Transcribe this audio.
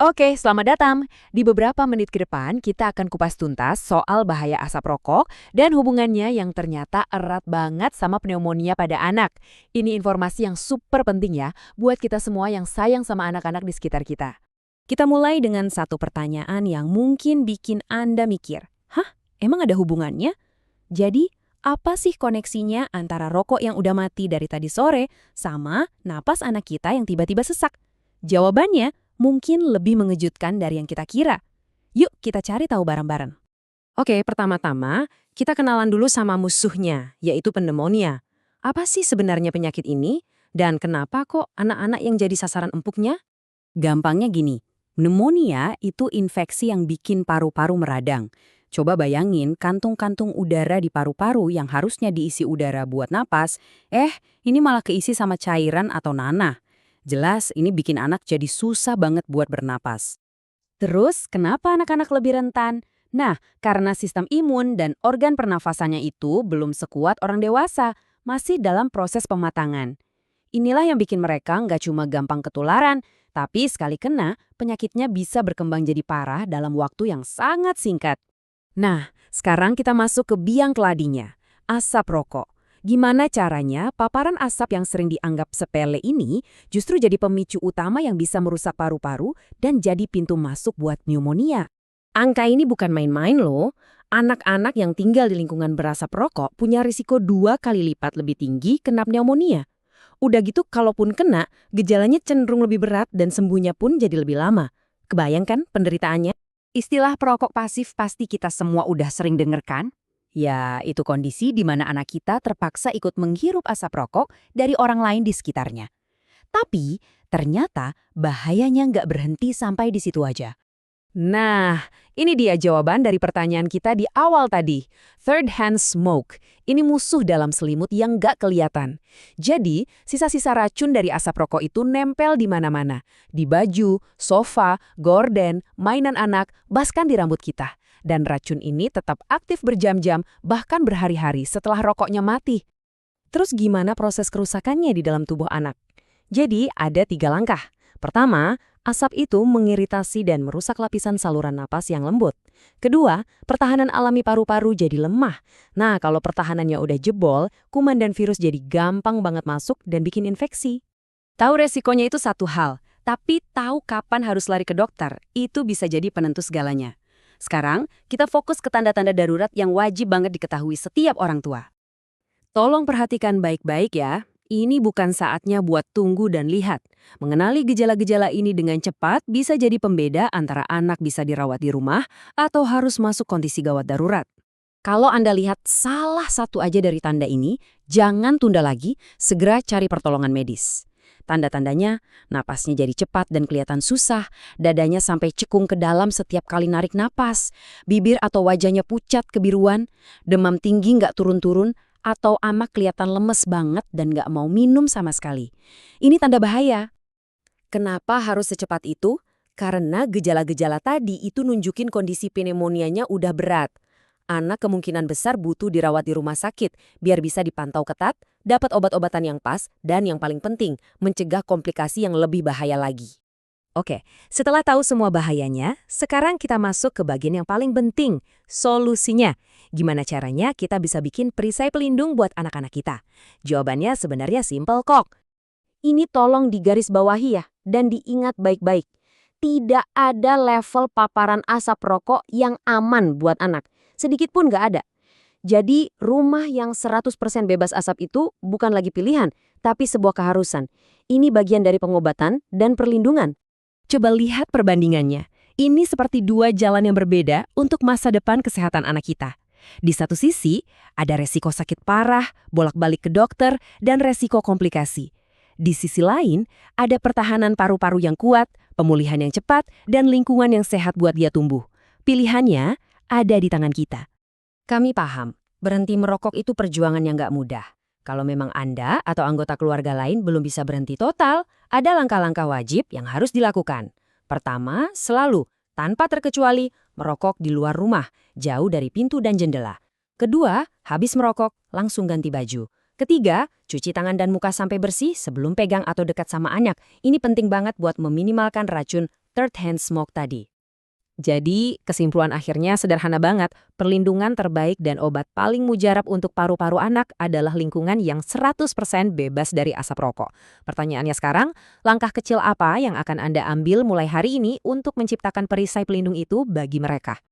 Oke, selamat datang. Di beberapa menit ke depan, kita akan kupas tuntas soal bahaya asap rokok dan hubungannya yang ternyata erat banget sama pneumonia pada anak. Ini informasi yang super penting ya, buat kita semua yang sayang sama anak-anak di sekitar kita. Kita mulai dengan satu pertanyaan yang mungkin bikin Anda mikir, hah, emang ada hubungannya? Jadi, apa sih koneksinya antara rokok yang udah mati dari tadi sore sama napas anak kita yang tiba-tiba sesak? Jawabannya mungkin lebih mengejutkan dari yang kita kira. Yuk kita cari tahu bareng-bareng. Oke, pertama-tama kita kenalan dulu sama musuhnya, yaitu pneumonia. Apa sih sebenarnya penyakit ini? Dan kenapa kok anak-anak yang jadi sasaran empuknya? Gampangnya gini, pneumonia itu infeksi yang bikin paru-paru meradang. Coba bayangin kantung-kantung udara di paru-paru yang harusnya diisi udara buat napas, ini malah keisi sama cairan atau nanah. Jelas ini bikin anak jadi susah banget buat bernapas. Terus, kenapa anak-anak lebih rentan? Nah, karena sistem imun dan organ pernafasannya itu belum sekuat orang dewasa, masih dalam proses pematangan. Inilah yang bikin mereka nggak cuma gampang ketularan, tapi sekali kena, penyakitnya bisa berkembang jadi parah dalam waktu yang sangat singkat. Nah, sekarang kita masuk ke biang keladinya, asap rokok. Gimana caranya paparan asap yang sering dianggap sepele ini justru jadi pemicu utama yang bisa merusak paru-paru dan jadi pintu masuk buat pneumonia? Angka ini bukan main-main loh. Anak-anak yang tinggal di lingkungan berasap rokok punya risiko 2 kali lipat lebih tinggi kena pneumonia. Udah gitu, kalaupun kena, gejalanya cenderung lebih berat dan sembuhnya pun jadi lebih lama. Kebayangkan penderitaannya? Istilah perokok pasif pasti kita semua udah sering denger kan? Ya, itu kondisi di mana anak kita terpaksa ikut menghirup asap rokok dari orang lain di sekitarnya. Tapi, ternyata bahayanya nggak berhenti sampai di situ aja. Nah, ini dia jawaban dari pertanyaan kita di awal tadi. Third hand smoke. Ini musuh dalam selimut yang nggak kelihatan. Jadi, sisa-sisa racun dari asap rokok itu nempel di mana-mana. Di baju, sofa, gorden, mainan anak, bahkan di rambut kita. Dan racun ini tetap aktif berjam-jam, bahkan berhari-hari setelah rokoknya mati. Terus gimana proses kerusakannya di dalam tubuh anak? Jadi ada 3 langkah. Pertama, asap itu mengiritasi dan merusak lapisan saluran napas yang lembut. Kedua, pertahanan alami paru-paru jadi lemah. Nah, kalau pertahanannya udah jebol, kuman dan virus jadi gampang banget masuk dan bikin infeksi. Tahu resikonya itu satu hal, tapi tahu kapan harus lari ke dokter, itu bisa jadi penentu segalanya. Sekarang, kita fokus ke tanda-tanda darurat yang wajib banget diketahui setiap orang tua. Tolong perhatikan baik-baik ya. Ini bukan saatnya buat tunggu dan lihat. Mengenali gejala-gejala ini dengan cepat bisa jadi pembeda antara anak bisa dirawat di rumah atau harus masuk kondisi gawat darurat. Kalau Anda lihat salah satu aja dari tanda ini, jangan tunda lagi, segera cari pertolongan medis. Tanda-tandanya, napasnya jadi cepat dan kelihatan susah, dadanya sampai cekung ke dalam setiap kali narik napas, bibir atau wajahnya pucat kebiruan, demam tinggi nggak turun-turun, atau anak kelihatan lemes banget dan nggak mau minum sama sekali. Ini tanda bahaya. Kenapa harus secepat itu? Karena gejala-gejala tadi itu nunjukin kondisi pneumonianya udah berat. Anak kemungkinan besar butuh dirawat di rumah sakit biar bisa dipantau ketat, dapat obat-obatan yang pas, dan yang paling penting, mencegah komplikasi yang lebih bahaya lagi. Oke, setelah tahu semua bahayanya, sekarang kita masuk ke bagian yang paling penting, solusinya. Gimana caranya kita bisa bikin perisai pelindung buat anak-anak kita? Jawabannya sebenarnya simpel kok. Ini tolong digarisbawahi ya, dan diingat baik-baik. Tidak ada level paparan asap rokok yang aman buat anak. Sedikit pun nggak ada. Jadi, rumah yang 100% bebas asap itu bukan lagi pilihan, tapi sebuah keharusan. Ini bagian dari pengobatan dan perlindungan. Coba lihat perbandingannya. Ini seperti 2 jalan yang berbeda untuk masa depan kesehatan anak kita. Di satu sisi, ada resiko sakit parah, bolak-balik ke dokter, dan resiko komplikasi. Di sisi lain, ada pertahanan paru-paru yang kuat, pemulihan yang cepat, dan lingkungan yang sehat buat dia tumbuh. Pilihannya ada di tangan kita. Kami paham, berhenti merokok itu perjuangan yang nggak mudah. Kalau memang Anda atau anggota keluarga lain belum bisa berhenti total, ada langkah-langkah wajib yang harus dilakukan. Pertama, selalu, tanpa terkecuali, merokok di luar rumah, jauh dari pintu dan jendela. Kedua, habis merokok, langsung ganti baju. Ketiga, cuci tangan dan muka sampai bersih sebelum pegang atau dekat sama anak. Ini penting banget buat meminimalkan racun third hand smoke tadi. Jadi, kesimpulan akhirnya sederhana banget. Perlindungan terbaik dan obat paling mujarab untuk paru-paru anak adalah lingkungan yang 100% bebas dari asap rokok. Pertanyaannya sekarang, langkah kecil apa yang akan Anda ambil mulai hari ini untuk menciptakan perisai pelindung itu bagi mereka?